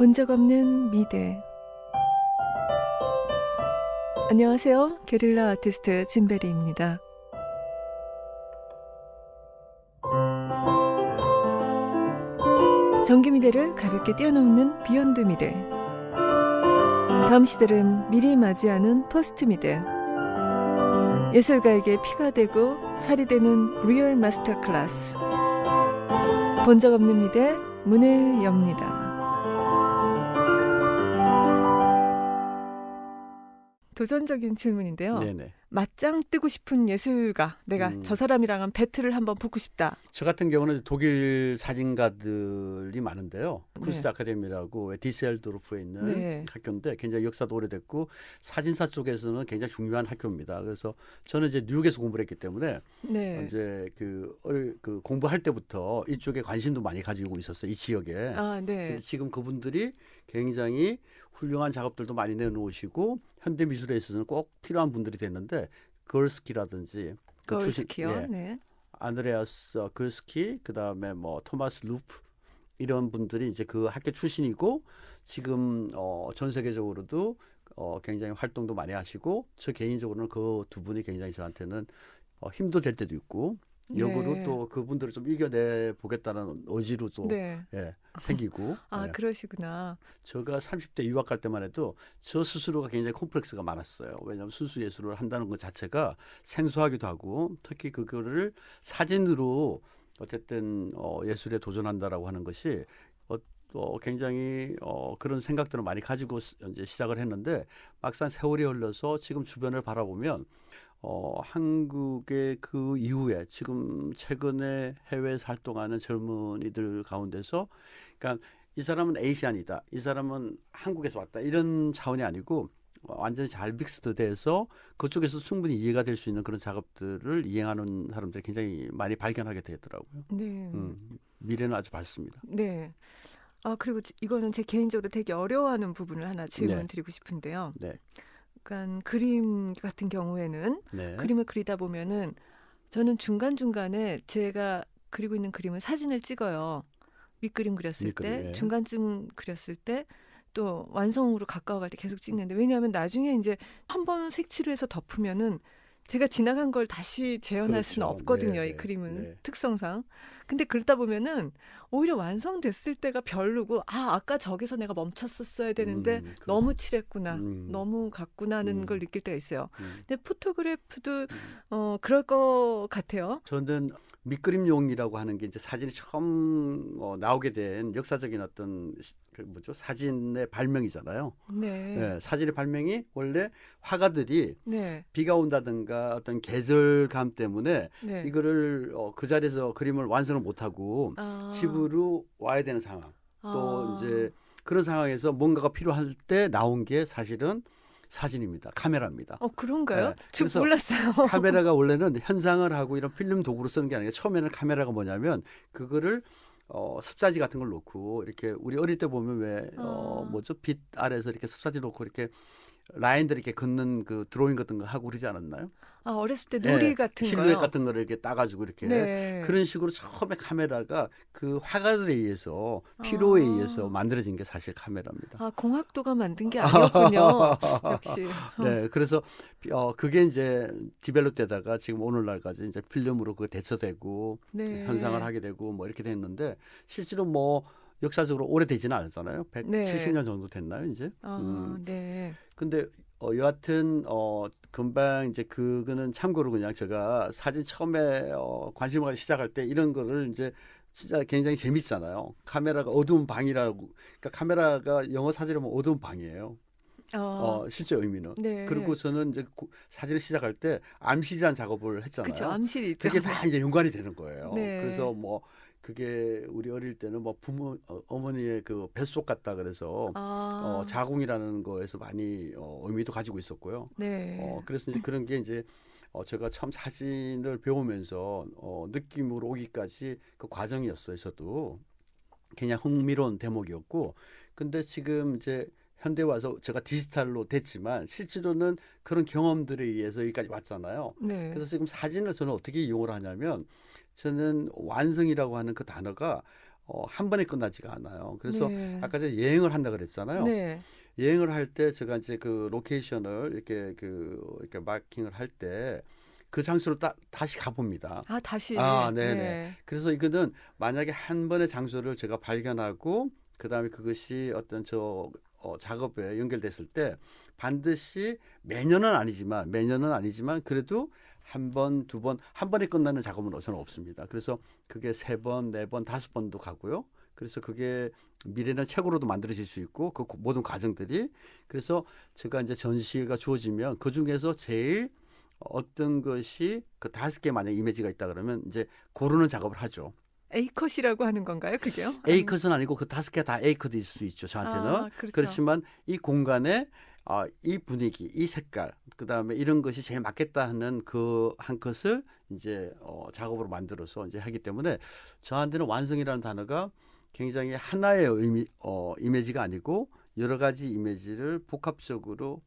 본 적 없는 미대. 안녕하세요. 게릴라 아티스트 진베리입니다. 정규 미대를 가볍게 뛰어넘는 비욘드 미대. 다음 시대를 미리 맞이하는 퍼스트 미대. 예술가에게 피가 되고 살이 되는 리얼 마스터 클래스. 본 적 없는 미대 문을 엽니다. 도전적인 질문인데요. 네네. 맞짱 뜨고 싶은 예술가, 내가 저 사람이랑은 배틀을 한번 붙고 싶다. 저 같은 경우는 독일 사진가들이 많은데요. 네. 쿤스트 아카데미라고 디셀도르프에 있는 네. 학교인데 굉장히 역사도 오래됐고 사진사 쪽에서는 굉장히 중요한 학교입니다. 그래서 저는 이제 뉴욕에서 공부를 했기 때문에 네. 이제 그 공부할 때부터 이쪽에 관심도 많이 가지고 있었어요. 이 지역에. 아, 네. 근데 지금 그분들이 굉장히 훌륭한 작업들도 많이 내놓으시고 현대 미술에 있어서는 꼭 필요한 분들이 됐는데 걸스키라든지 그 걸스키요. 예, 네. 안드레아스 걸스키 그다음에 뭐 토마스 루프 이런 분들이 이제 그 학교 출신이고 지금 전 세계적으로도 굉장히 활동도 많이 하시고 저 개인적으로는 그 두 분이 굉장히 저한테는 힘도 될 때도 있고 역으로 네. 또 그분들을 좀 이겨내 보겠다는 의지로 또 네. 예, 생기고 아, 예. 그러시구나. 제가 30대 유학 갈 때만 해도 저 스스로가 굉장히 콤플렉스가 많았어요. 왜냐하면 순수 예술을 한다는 것 자체가 생소하기도 하고 특히 그거를 사진으로 어쨌든 예술에 도전한다라고 하는 것이 굉장히 그런 생각들을 많이 가지고 이제 시작을 했는데 막상 세월이 흘러서 지금 주변을 바라보면 한국의 그 이후에 지금 최근에 해외에서 활동하는 젊은이들 가운데서 그러니까 이 사람은 에이시안이다. 이 사람은 한국에서 왔다. 이런 차원이 아니고 완전히 잘 믹스드 돼서 그쪽에서 충분히 이해가 될 수 있는 그런 작업들을 이행하는 사람들이 굉장히 많이 발견하게 되더라고요. 네. 미래는 아주 밝습니다. 네. 아, 그리고 이거는 제 개인적으로 되게 어려워하는 부분을 하나 질문 네. 드리고 싶은데요. 네. 그러니까 그림 같은 경우에는 네. 그림을 그리다 보면은 저는 중간중간에 제가 그리고 있는 그림을 사진을 찍어요. 밑그림 그렸을 밑그림, 때, 예. 중간쯤 그렸을 때, 또 완성으로 가까워갈 때 계속 찍는데, 왜냐하면 나중에 이제 한 번 색칠을 해서 덮으면은 제가 지나간 걸 다시 재현할 수는 그렇죠. 없거든요. 네, 이 네, 그림은 네. 특성상. 근데 그러다 보면은 오히려 완성됐을 때가 별로고, 아, 아까 저기서 내가 멈췄었어야 되는데 너무 칠했구나, 너무 갔구나 하는 걸 느낄 때가 있어요. 근데 포토그래프도 그럴 것 같아요. 저는 밑그림용이라고 하는 게 이제 사진이 처음 나오게 된 역사적인 어떤 그 뭐죠? 사진의 발명이잖아요. 네. 예, 사진의 발명이 원래 화가들이 네. 비가 온다든가 어떤 계절감 때문에 네. 이거를 그 자리에서 그림을 완성을 못하고 아. 집으로 와야 되는 상황. 또 아. 이제 그런 상황에서 뭔가가 필요할 때 나온 게 사실은 사진입니다. 카메라입니다. 그런가요? 예, 저 그래서 몰랐어요. 카메라가 원래는 현상을 하고 이런 필름 도구로 쓰는 게 아니라 처음에는 카메라가 뭐냐면 그거를 습사지 같은 걸 놓고 이렇게 우리 어릴 때 보면 왜 뭐죠? 빛 아래에서 이렇게 습사지 놓고 이렇게 라인들 이렇게 긋는 그 드로잉 같은 거 하고 그러지 않았나요? 아, 어렸을 때 놀이 예, 같은 실루엣 거요. 같은 거를 이렇게 따가지고 이렇게 네. 그런 식으로 처음에 카메라가 그 화가들에 의해서 필요에 아. 의해서 만들어진 게 사실 카메라입니다. 아, 공학도가 만든 게 아니었군요. 역시. 네, 그래서 그게 이제 디벨롭되다가 지금 오늘날까지 이제 필름으로 그 대처되고 네. 현상을 하게 되고 뭐 이렇게 됐는데 실제로 뭐 역사적으로 오래되지는 않았잖아요. 170년 정도 됐나요, 이제? 아, 네. 근데 여하튼 금방 이제 그거는 참고로 그냥 제가 사진 처음에 관심을 가지기 시작할 때 이런 거를 이제 진짜 굉장히 재밌잖아요. 카메라가 어두운 방이라고. 그러니까 카메라가 영어 사진이면 어두운 방이에요. 실제 의미는. 네. 그리고 저는 이제 사진을 시작할 때 암실이라는 작업을 했잖아요. 그쵸, 암실이 있죠. 그게 다 이제 연관이 되는 거예요. 네. 그래서 뭐 그게 우리 어릴 때는 뭐 부모 어머니의 그 뱃속 같다 그래서 아. 자궁이라는 거에서 많이 의미도 가지고 있었고요. 네. 그래서 이제 그런 게 이제 제가 처음 사진을 배우면서 느낌으로 오기까지 그 과정이었어요. 저도 그냥 흥미로운 대목이었고, 근데 지금 이제 현대 와서 제가 디지털로 됐지만 실제로는 그런 경험들에 의해서 여기까지 왔잖아요. 네. 그래서 지금 사진을 저는 어떻게 이용을 하냐면 저는 완성이라고 하는 그 단어가 한 번에 끝나지가 않아요. 그래서 네. 아까 제가 여행을 한다 그랬잖아요. 네. 여행을 할 때 제가 이제 그 로케이션을 이렇게 마킹을 할 때 그 장소를 다시 가봅니다. 아, 다시. 네네. 네. 그래서 이거는 만약에 한 번의 장소를 제가 발견하고 그다음에 그것이 어떤 작업에 연결됐을 때 반드시 매년은 아니지만 그래도 한 번, 두 번, 한 번에 끝나는 작업은 저는 없습니다. 그래서 그게 3번, 4번, 5번도 가고요. 그래서 그게 미래는 책으로도 만들어질 수 있고 그 모든 과정들이 그래서 제가 이제 전시가 주어지면 그 중에서 제일 어떤 것이 그 5개 만약 이미지가 있다 그러면 이제 고르는 작업을 하죠. A컷이라고 하는 건가요, 그게요? A컷은 아니고 그 5개 다 A컷일 수 있죠. 저한테는. 그렇죠. 그렇지만 이 공간에 이 분위기, 이 색깔, 그다음에 이런 것이 제일 맞겠다 하는 그 한 컷을 이제 작업으로 만들어서 이제 하기 때문에 저한테는 완성이라는 단어가 굉장히 하나의 이미지가 아니고 여러 가지 이미지를 복합적으로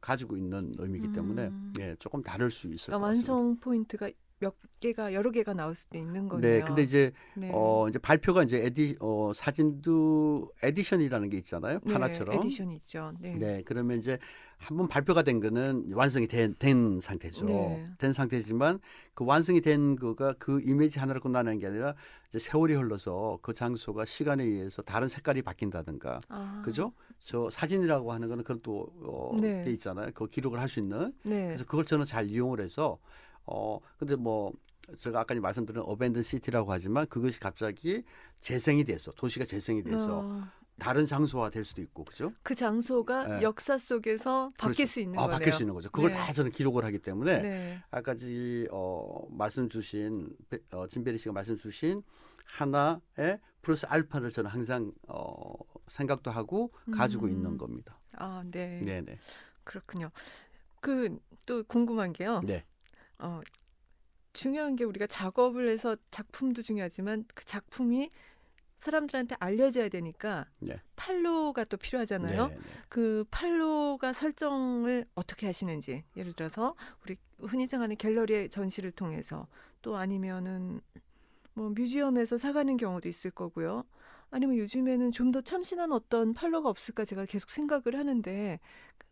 가지고 있는 의미이기 때문에 예, 조금 다를 수 있을 것 그러니까 같습니다. 완성 포인트가 여러 개가 나올 수도 있는 거네요. 네, 근데 이제 네. 이제 발표가 이제 사진도 에디션이라는 게 있잖아요, 네, 판화처럼. 에디션이 있죠. 네. 네, 그러면 이제 한번 발표가 된 거는 완성이 된 상태죠. 네. 된 상태지만 그 완성이 된 거가 그 이미지 하나로 끝나는 게 아니라 이제 세월이 흘러서 그 장소가 시간에 의해서 다른 색깔이 바뀐다든가, 그죠? 저 사진이라고 하는 거는 그런 또 네. 게 있잖아요. 그 기록을 할 수 있는. 네. 그래서 그걸 저는 잘 이용을 해서 근데 뭐 제가 아까 말씀드린 어벤던 시티라고 하지만 그것이 갑자기 재생이 돼서 도시가 재생이 돼서 다른 장소가 될 수도 있고 그죠? 그 장소가 네. 역사 속에서 바뀔 그렇죠. 수 있는 거네요. 바뀔 수 있는 거죠. 그걸 네. 다 저는 기록을 하기 때문에 네. 아까지 말씀 주신 진베리 씨가 말씀 주신 하나의 플러스 알파를 저는 항상 생각도 하고 가지고 있는 겁니다. 네. 네네. 그렇군요. 그 또 궁금한 게요. 네. 중요한 게 우리가 작업을 해서 작품도 중요하지만 그 작품이 사람들한테 알려져야 되니까 네. 판로가 또 필요하잖아요. 네. 그 판로가 설정을 어떻게 하시는지 예를 들어서 우리 흔히 생각하는 갤러리의 전시를 통해서 또 아니면은 뭐 뮤지엄에서 사가는 경우도 있을 거고요. 아니면 요즘에는 좀 더 참신한 어떤 판로가 없을까 제가 계속 생각을 하는데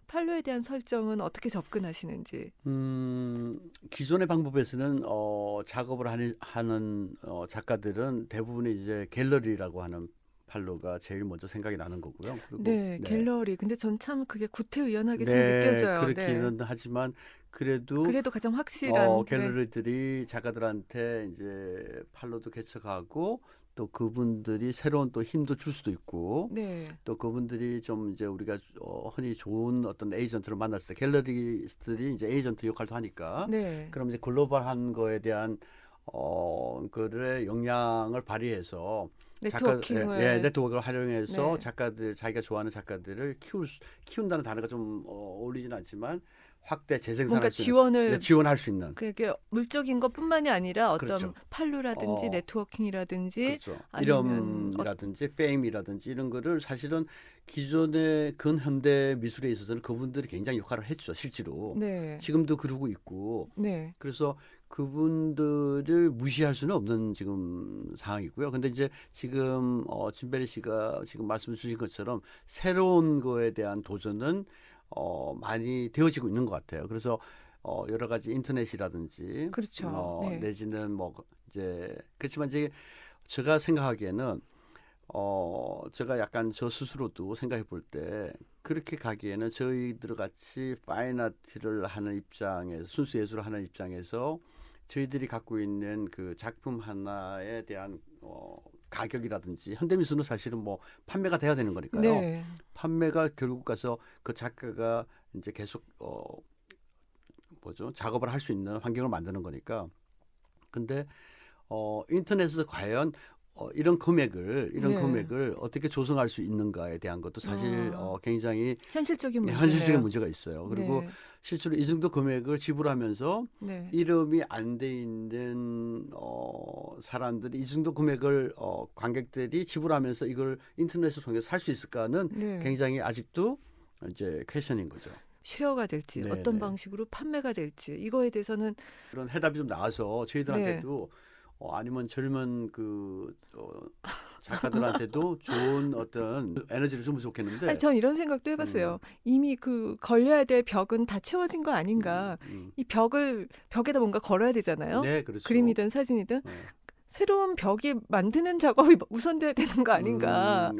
판로에 대한 설정은 어떻게 접근하시는지. 기존의 방법에서는 작업을 하는 작가들은 대부분이 이제 갤러리라고 하는 판로가 제일 먼저 생각이 나는 거고요. 그리고 네, 갤러리. 근데 전 참 그게 구태의연하게 좀 네, 느껴져요. 그렇기는 하지만 그래도 가장 확실한. 갤러리들이 작가들한테 이제 판로도 개척하고 또 그분들이 새로운 또 힘도 줄 수도 있고 네. 또 그분들이 좀 이제 우리가 흔히 좋은 어떤 에이전트를 만났을 때 갤러리스트들이 이제 에이전트 역할도 하니까 네. 그럼 이제 글로벌한 거에 대한 그들의 영향을 발휘해서 네트워킹을. 네트워크를 활용해서 네. 자기가 좋아하는 작가들을 키운다는 단어가 좀 어울리지는 않지만 확대 뭔가 재생산할 수 있는, 지원할 수 있는 그게 물적인 것뿐만이 아니라 어떤 그렇죠. 판로라든지 네트워킹이라든지 그렇죠. 아니면 이름이라든지 페임이라든지 이런 거를 사실은 기존의 근현대 미술에 있어서는 그분들이 굉장히 역할을 했죠. 실제로. 네. 지금도 그러고 있고. 네. 그래서 그분들을 무시할 수는 없는 지금 상황이고요. 근데 이제 지금 진베리 씨가 지금 말씀 주신 것처럼 새로운 거에 대한 도전은 많이 되어지고 있는 것 같아요. 그래서 여러 가지 인터넷이라든지 그렇죠. 네. 내지는 뭐 이제 그렇지만 이제 제가 생각하기에는 제가 약간 저 스스로도 생각해 볼 때 그렇게 가기에는 저희들 같이 파인아트를 하는 입장에서 순수 예술을 하는 입장에서 저희들이 갖고 있는 그 작품 하나에 대한 가격이라든지 현대미술은 사실은 뭐 판매가 돼야 되는 거니까요. 네. 판매가 결국 가서 그 작가가 이제 계속 작업을 할 수 있는 환경을 만드는 거니까. 근데 인터넷에서 과연 이런 금액을 어떻게 조성할 수 있는가에 대한 것도 사실 굉장히 현실적인 문제네요. 문제가 있어요. 그리고 네. 실제로 이 정도 금액을 지불하면서 네. 이름이 안 돼 있는 사람들이 이 정도 금액을 관객들이 지불하면서 이걸 인터넷을 통해서 살 수 있을까는 네. 굉장히 아직도 이제 퀘션인 거죠. 쉐어가 될지 어떤 방식으로 판매가 될지 이거에 대해서는 그런 해답이 좀 나와서 저희들한테도 아니면 젊은 작가들한테도 좋은 어떤 에너지를 주면 좋겠는데. 아니, 전 이런 생각도 해봤어요. 이미 그 걸려야 될 벽은 다 채워진 거 아닌가. 이 벽에다 뭔가 걸어야 되잖아요. 네, 그렇죠. 그림이든 사진이든. 네. 새로운 벽이 만드는 작업이 우선돼야 되는 거 아닌가.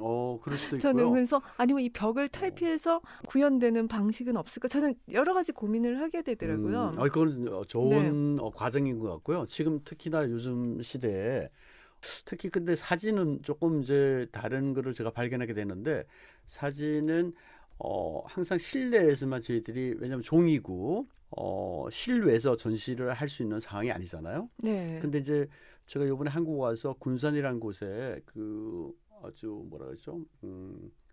그럴 수도 저는 있고요. 그래서 아니면 이 벽을 탈피해서 구현되는 방식은 없을까. 저는 여러 가지 고민을 하게 되더라고요. 그건 좋은 과정인 것 같고요. 지금 특히나 요즘 시대에 특히 근데 사진은 조금 이제 다른 거를 제가 발견하게 되는데 사진은 항상 실내에서만 저희들이 왜냐하면 종이고 실외에서 전시를 할 수 있는 상황이 아니잖아요. 네. 근데 이제 제가 이번에 한국 와서 군산이라는 곳에 아주 뭐라 그러죠?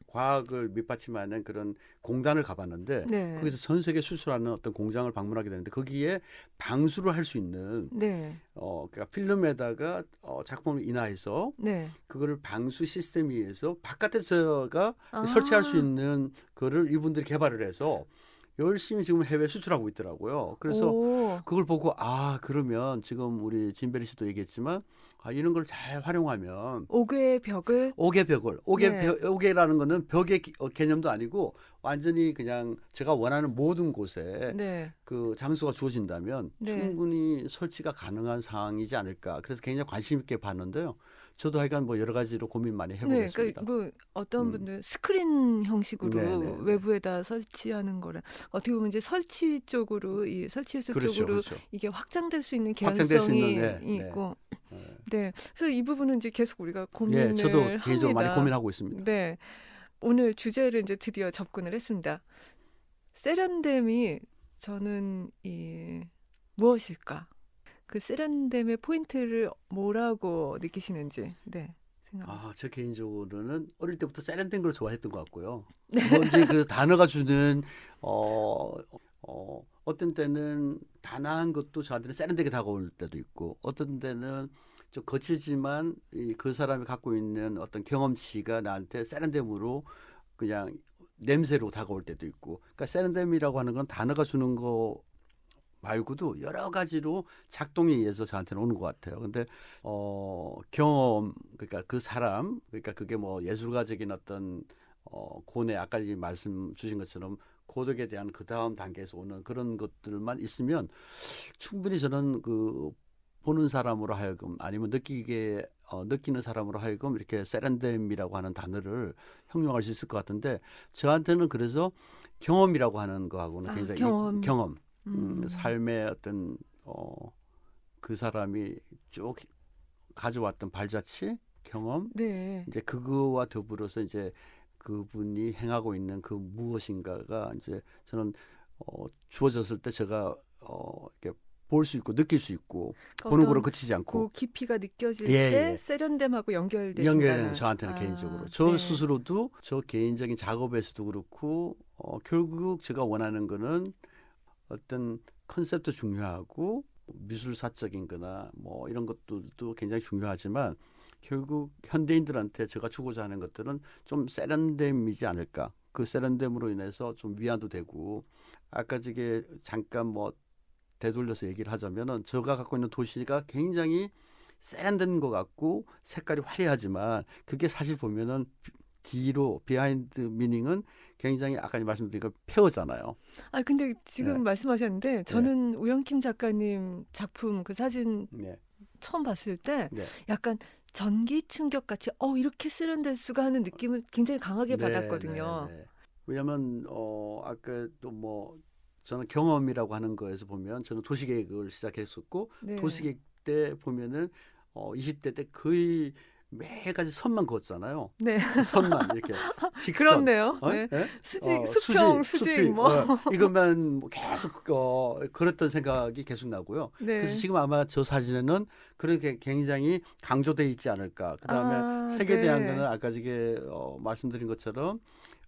과학을 밑받침하는 그런 공단을 가봤는데 네. 거기서 전 세계 수출하는 어떤 공장을 방문하게 되는데 거기에 방수를 할 수 있는 네. 그러니까 필름에다가 작품을 인화해서 네. 그거를 방수 시스템에 의해서 바깥에서가 아. 설치할 수 있는 거를 이분들이 개발을 해서 열심히 지금 해외 수출하고 있더라고요. 그래서 오. 그걸 보고 그러면 지금 우리 진베리 씨도 얘기했지만 이런 걸 잘 활용하면 옥외의 벽을 옥외벽을 네. 옥외라는 거는 벽의 개념도 아니고 완전히 그냥 제가 원하는 모든 곳에 네. 그 장소가 주어진다면 네. 충분히 설치가 가능한 상황이지 않을까. 그래서 굉장히 관심 있게 봤는데요. 저도 하여간 뭐 여러 가지로 고민 많이 네, 해보겠습니다. 그러니까 뭐 어떤 음. 분들 스크린 형식으로 네, 네, 네. 외부에다 설치하는 거라 어떻게 보면 이제 설치 쪽으로 이 설치 예술 그렇죠, 쪽으로 그렇죠. 이게 확장될 수 있는 확장될 수 개연성이 있는, 네, 네. 있고 네. 네, 그래서 이 부분은 이제 계속 우리가 고민을 예, 저도 개인적으로 많이 합니다. 고민하고 있습니다. 네, 오늘 주제를 이제 드디어 접근을 했습니다. 세련됨이 저는 무엇일까? 그 세련됨의 포인트를 뭐라고 느끼시는지 네, 생각합니다. 저 개인적으로는 어릴 때부터 세련된 걸 좋아했던 것 같고요. 뭐 이제 그 단어가 주는 어떤 때는 단아한 것도 저한테는 세련되게 다가올 때도 있고, 어떤 때는 좀 거칠지만 그 사람이 갖고 있는 어떤 경험치가 나한테 세련됨으로 그냥 냄새로 다가올 때도 있고, 그러니까 세련됨이라고 하는 건 단어가 주는 거 말고도 여러 가지로 작동에 의해서 저한테는 오는 것 같아요. 근데 경험, 그러니까 그 사람, 그러니까 그게 뭐 예술가적인 어떤 고뇌, 아까 말씀 주신 것처럼 고독에 대한 그 다음 단계에서 오는 그런 것들만 있으면 충분히 저는 그 보는 사람으로 하여금 아니면 느끼는 사람으로 하여금 이렇게 세련됨이라고 하는 단어를 형용할 수 있을 것 같은데 저한테는 그래서 경험이라고 하는 거하고는 굉장히 경험. 삶의 어떤 그 사람이 쭉 가져왔던 발자취 경험 네. 이제 그거와 더불어서 이제 그분이 행하고 있는 그 무엇인가가 이제 저는 주어졌을 때 제가 이렇게 볼 수 있고 느낄 수 있고 보는 거로 그치지 않고 그 깊이가 느껴질 예, 때 예. 세련됨하고 연결되신다는 연결되는 저한테는 개인적으로 저 네. 스스로도 저 개인적인 작업에서도 그렇고 결국 제가 원하는 거는 어떤 컨셉도 중요하고 미술사적인 거나 뭐 이런 것들도 굉장히 중요하지만 결국 현대인들한테 제가 주고자 하는 것들은 좀 세련됨이지 않을까. 그 세련됨으로 인해서 좀 위안도 되고 아까 저게 잠깐 뭐 되돌려서 얘기를 하자면은 제가 갖고 있는 도시가 굉장히 세련된 것 같고 색깔이 화려하지만 그게 사실 보면은 뒤로 비하인드 미닝은 굉장히 아까 말씀드린 거 폐허잖아요. 근데 지금 네. 말씀하셨는데 저는 우영킴 작가님 작품 그 사진 네. 처음 봤을 때 네. 약간 전기 충격 같이 이렇게 세련될 수가 하는 느낌을 굉장히 강하게 받았거든요. 네. 왜냐하면 아까 또 뭐 저는 경험이라고 하는 거에서 보면 저는 도시계획을 시작했었고 네. 도시계획 때 보면은 20대 때 거의 매가지 선만 그었잖아요. 네. 선만 이렇게 직선. 그렇네요. 네. 네? 수평, 수직 뭐. 이것만 뭐 계속 그랬던 생각이 계속 나고요. 네. 그래서 지금 아마 저 사진에는 그렇게 굉장히 강조돼 있지 않을까. 그다음에 색에 대한 거는 아까 저게 말씀드린 것처럼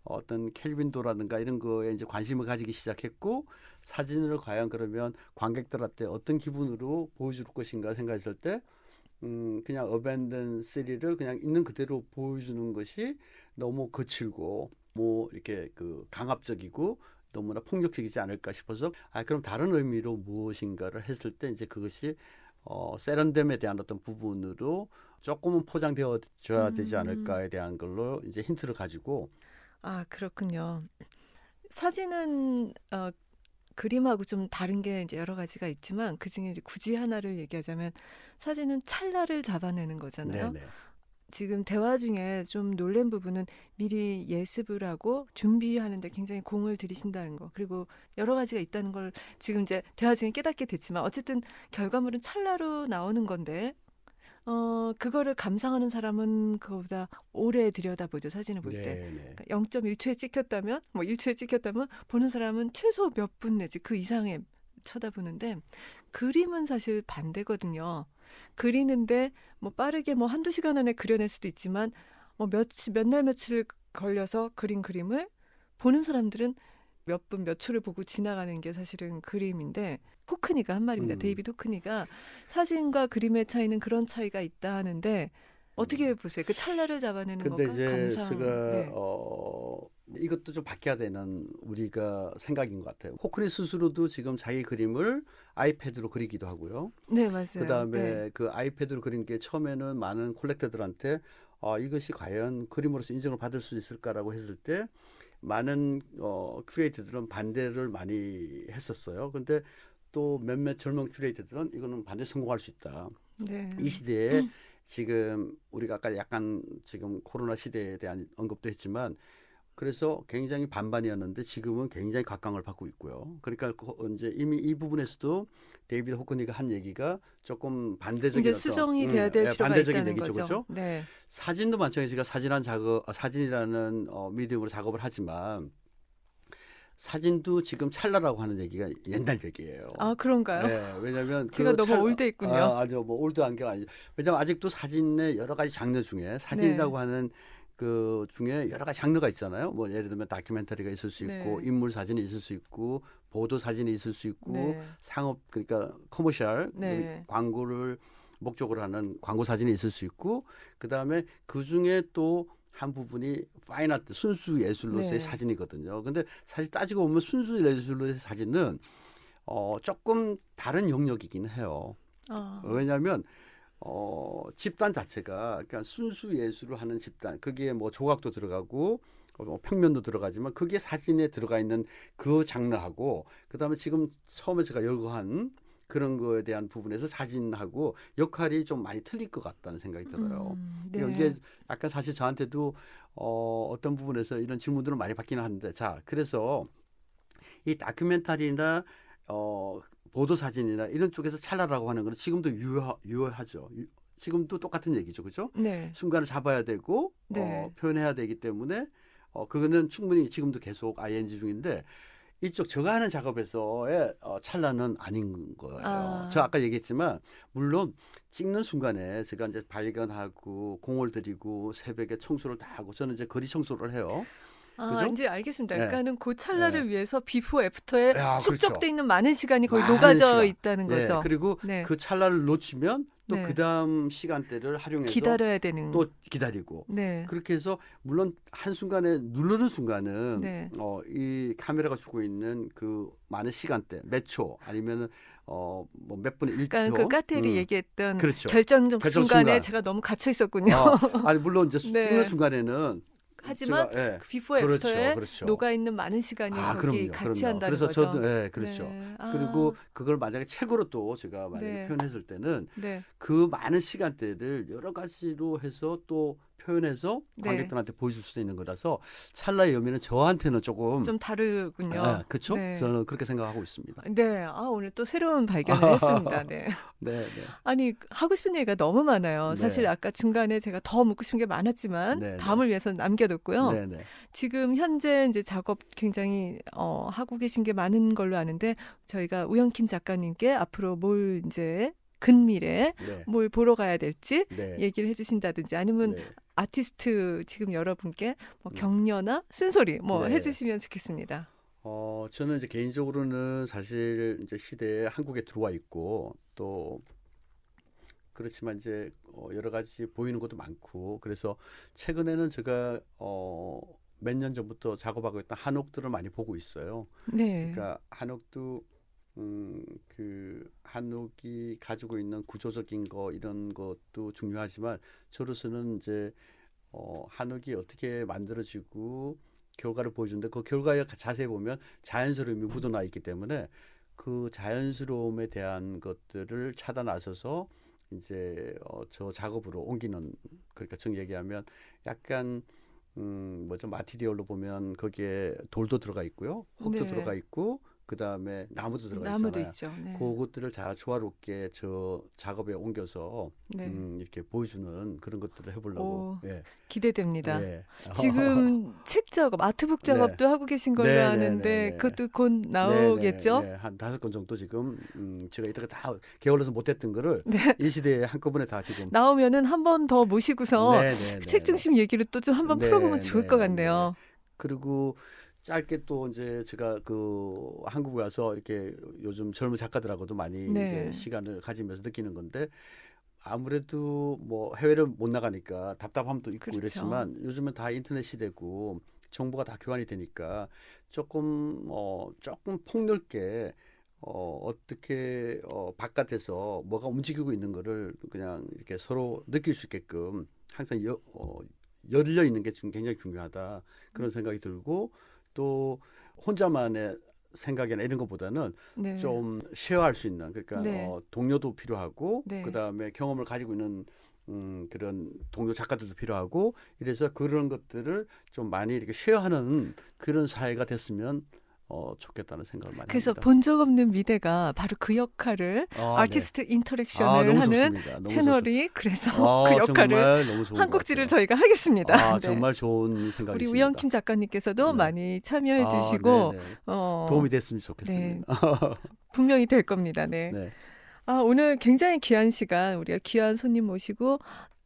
어떤 켈빈도라든가 이런 거에 이제 관심을 가지기 시작했고 사진을 과연 그러면 관객들한테 어떤 기분으로 보여줄 것인가 생각했을 때 그냥 어벤던 시리를 그냥 있는 그대로 보여주는 것이 너무 거칠고 뭐 이렇게 그 강압적이고 너무나 폭력적이지 않을까 싶어서 그럼 다른 의미로 무엇인가를 했을 때 이제 그것이 세련됨에 대한 어떤 부분으로 조금은 포장되어 줘야 되지 않을까에 대한 걸로 이제 힌트를 가지고. 아, 그렇군요. 사진은 그림하고 좀 다른 게 이제 여러 가지가 있지만 그중에 이제 굳이 하나를 얘기하자면 사진은 찰나를 잡아내는 거잖아요. 네네. 지금 대화 중에 좀 놀란 부분은 미리 예습을 하고 준비하는데 굉장히 공을 들이신다는 거. 그리고 여러 가지가 있다는 걸 지금 이제 대화 중에 깨닫게 됐지만 어쨌든 결과물은 찰나로 나오는 건데 그거를 감상하는 사람은 그거보다 오래 들여다보죠, 사진을 볼 때. 네네. 그러니까 0.1초에 찍혔다면, 뭐 1초에 찍혔다면 보는 사람은 최소 몇 분 내지 그 이상에 쳐다보는데 그림은 사실 반대거든요. 그리는데 뭐 빠르게 뭐 한두 시간 안에 그려낼 수도 있지만 뭐 몇 날 며칠 걸려서 그린 그림을 보는 사람들은 몇 분 몇 초를 보고 지나가는 게 사실은 그림인데 호크니가 한 말입니다. 데이비드 호크니가 사진과 그림의 차이는 그런 차이가 있다 하는데 어떻게 보세요? 그 찰나를 잡아내는 근데 것과 이제 감상. 제가 네. 이것도 좀 바뀌어야 되는 우리가 생각인 것 같아요. 호크니 스스로도 지금 자기 그림을 아이패드로 그리기도 하고요. 네, 맞아요. 그다음에 네. 그 아이패드로 그린 게 처음에는 많은 콜렉터들한테 이것이 과연 그림으로서 인정을 받을 수 있을까라고 했을 때 많은 큐레이터들은 반대를 많이 했었어요. 근데 또 몇몇 젊은 큐레이터들은 이거는 반대 성공할 수 있다. 네. 이 시대에 지금 우리가 아까 약간 지금 코로나 시대에 대한 언급도 했지만 그래서 굉장히 반반이었는데 지금은 굉장히 각광을 받고 있고요. 그러니까 이제 이미 이 부분에서도 데이비드 호크니가 한 얘기가 조금 반대적인 이제 어떤 수정이 돼야 될 필요가 반대적인 있다는 얘기죠, 거죠. 그렇죠? 네. 사진도 마찬가지가 사진이라는 미디움으로 작업을 하지만 사진도 지금 찰나라고 하는 얘기가 옛날 얘기예요. 아, 그런가요? 예, 왜냐하면 제가 그 너무 올드했군요. 아니요, 뭐 올드한 게 아니죠. 왜냐하면 아직도 사진의 여러 가지 장르 중에 사진이라고 네. 하는 그 중에 여러 가지 장르가 있잖아요. 뭐 예를 들면 다큐멘터리가 있을 수 있고 네. 인물 사진이 있을 수 있고 보도 사진이 있을 수 있고 네. 상업 그러니까 커머셜 네. 광고를 목적으로 하는 광고 사진이 있을 수 있고 그다음에 그 중에 또 한 부분이 파인 아트 순수 예술로서의 네. 사진이거든요. 근데 사실 따지고 보면 순수 예술로서의 사진은 조금 다른 영역이긴 해요. 아, 왜냐하면 집단 자체가 그러니까 순수 예술을 하는 집단 그게 뭐 조각도 들어가고 평면도 들어가지만 그게 사진에 들어가 있는 그 장르하고 그다음에 지금 처음에 제가 열거한 그런 거에 대한 부분에서 사진하고 역할이 좀 많이 틀릴 것 같다는 생각이 들어요. 네. 그러니까 이게 약간 사실 저한테도 어떤 부분에서 이런 질문들을 많이 받기는 하는데 자 그래서 이 다큐멘터리나 보도 사진이나 이런 쪽에서 찰나라고 하는 거는 지금도 유효하죠. 지금도 똑같은 얘기죠, 그죠? 네. 순간을 잡아야 되고 네. 표현해야 되기 때문에 그거는 충분히 지금도 계속 ING 중인데 이쪽 제가 하는 작업에서의 찰나는 아닌 거예요. 아. 저 아까 얘기했지만 물론 찍는 순간에 제가 이제 발견하고 공을 들이고 새벽에 청소를 다 하고 저는 이제 거리 청소를 해요. 아, 그죠? 이제 알겠습니다. 네. 그러니까는 그 찰나를 네. 위해서 비포 애프터에 야, 축적돼 그렇죠. 있는 많은 시간이 거의 많은 녹아져 시간. 있다는 예, 거죠. 그리고 네. 그 찰나를 놓치면 또 네. 그다음 시간대를 활용해서 기다려야 되는. 또 기다리고 네. 그렇게 해서 물론 한순간에 누르는 순간은 네. 이 카메라가 주고 있는 그 많은 시간대 몇 초 아니면은 뭐 몇 분의 1초 그러니까 그 까테리 얘기했던 그렇죠. 결정 결정 순간에 순간. 제가 너무 갇혀 있었군요. 아니 물론 이제 네. 찍는 순간에는 하지만 제가, 예, 그 비포 애프터에 그렇죠. 녹아 있는 많은 시간이 거기 같이 한다는 그래서 거죠. 저도 그렇죠. 네. 그리고 그걸 만약에 책으로 또 제가 만약에 네. 표현했을 때는 네. 그 많은 시간대를 여러 가지로 해서 또 표현해서 네. 관객들한테 보여줄 수도 있는 거라서 찰나의 의미는 저한테는 조금 좀 다르군요. 그렇죠. 네. 저는 그렇게 생각하고 있습니다. 네. 오늘 또 새로운 발견을 했습니다. 네. 네, 네. 아니, 하고 싶은 얘기가 너무 많아요. 네. 사실 아까 중간에 제가 더 묻고 싶은 게 많았지만 네, 다음을 위해서 남겨뒀고요. 네, 네. 지금 현재 이제 작업 굉장히 하고 계신 게 많은 걸로 아는데 저희가 우영킴 작가님께 앞으로 뭘 이제 근미래 네. 뭘 보러 가야 될지 네. 얘기를 해주신다든지 아니면 네. 아티스트 지금 여러분께 뭐 격려나 쓴소리 뭐 네. 해주시면 좋겠습니다. 저는 이제 개인적으로는 사실 이제 시대에 한국에 들어와 있고 또 그렇지만 이제 여러 가지 보이는 것도 많고 그래서 최근에는 제가 몇 년 전부터 작업하고 있던 한옥들을 많이 보고 있어요. 네. 그러니까 한옥도 그 한옥이 가지고 있는 구조적인 거 이런 것도 중요하지만 저로서는 이제 한옥이 어떻게 만들어지고 결과를 보여주는데 그 결과에 자세히 보면 자연스러움이 묻어나 있기 때문에 그 자연스러움에 대한 것들을 찾아 나서서 이제 저 작업으로 옮기는 그러니까 정 얘기하면 약간 뭐죠 마티리얼로 보면 거기에 돌도 들어가 있고요 흙도 네. 들어가 있고 그 다음에 나무도 들어가 나무도 있잖아요. 있죠. 네. 그것들을 다 조화롭게 저 작업에 옮겨서 네. 이렇게 보여주는 그런 것들을 해보려고. 오, 예, 기대됩니다. 예. 지금 책 작업, 아트북 네, 작업도 하고 계신 걸로 네, 네, 아는데 네, 네. 그것도 곧 네, 네, 나오겠죠? 네. 한 5권 정도 지금 제가 이따가 다 게을러서 못했던 거를 네. 이 시대에 한꺼번에 다 지금. 나오면은 한 번 더 모시고서 네, 네, 네, 책 네. 중심 얘기를 또 좀 한번 풀어보면 네, 좋을 것 네, 네. 같네요. 그리고 짧게 또 이제 제가 그 한국에 와서 이렇게 요즘 젊은 작가들하고도 많이 네. 이제 시간을 가지면서 느끼는 건데 아무래도 뭐 해외를 못 나가니까 답답함도 있고 그렇죠. 이랬지만 요즘은 다 인터넷 시대고 정보가 다 교환이 되니까 조금 폭넓게 어떻게 바깥에서 뭐가 움직이고 있는 거를 그냥 이렇게 서로 느낄 수 있게끔 항상 열려 있는 게 굉장히 중요하다 그런 생각이 들고 또 혼자만의 생각이나 이런 것보다는 네. 좀 쉐어할 수 있는 그러니까 네. 동료도 필요하고 네. 그다음에 경험을 가지고 있는 그런 동료 작가들도 필요하고 이래서 그런 것들을 좀 많이 이렇게 쉐어하는 그런 사회가 됐으면 좋겠다는 생각을 많이 그래서 합니다. 본 적 없는 미대가 바로 그 역할을 네. 아티스트 인터랙션을 너무 하는 좋습니다. 너무 채널이 그래서 그 역할을 정말 너무 좋은 한 것 꼭지를 같아요. 저희가 하겠습니다. 네. 정말 좋은 우리 생각이십니다. 우영킴 작가님께서도 네. 많이 참여해 주시고 네네. 어, 도움이 됐으면 네, 좋겠습니다. 분명히 될 겁니다. 네. 네. 오늘 굉장히 귀한 시간 우리가 귀한 손님 모시고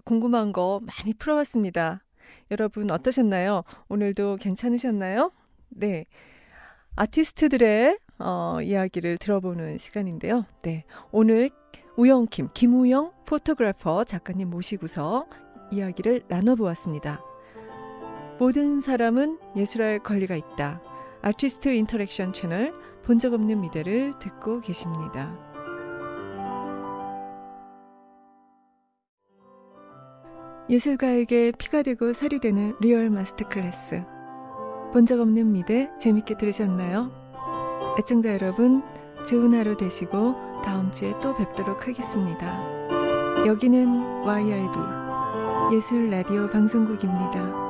궁금한 거 많이 풀어봤습니다. 여러분 어떠셨나요? 오늘도 괜찮으셨나요? 네. 아티스트들의 이야기를 들어보는 시간인데요. 네. 오늘 우영킴, 김우영 포토그래퍼 작가님 모시고서 이야기를 나눠보았습니다. 모든 사람은 예술할 권리가 있다. 아티스트 인터랙션 채널 본 적 없는 미대를 듣고 계십니다. 예술가에게 피가 되고 살이 되는 리얼 마스터 클래스. 본 적 없는 미대 재밌게 들으셨나요? 애청자 여러분, 좋은 하루 되시고 다음 주에 또 뵙도록 하겠습니다. 여기는 YRB 예술 라디오 방송국입니다.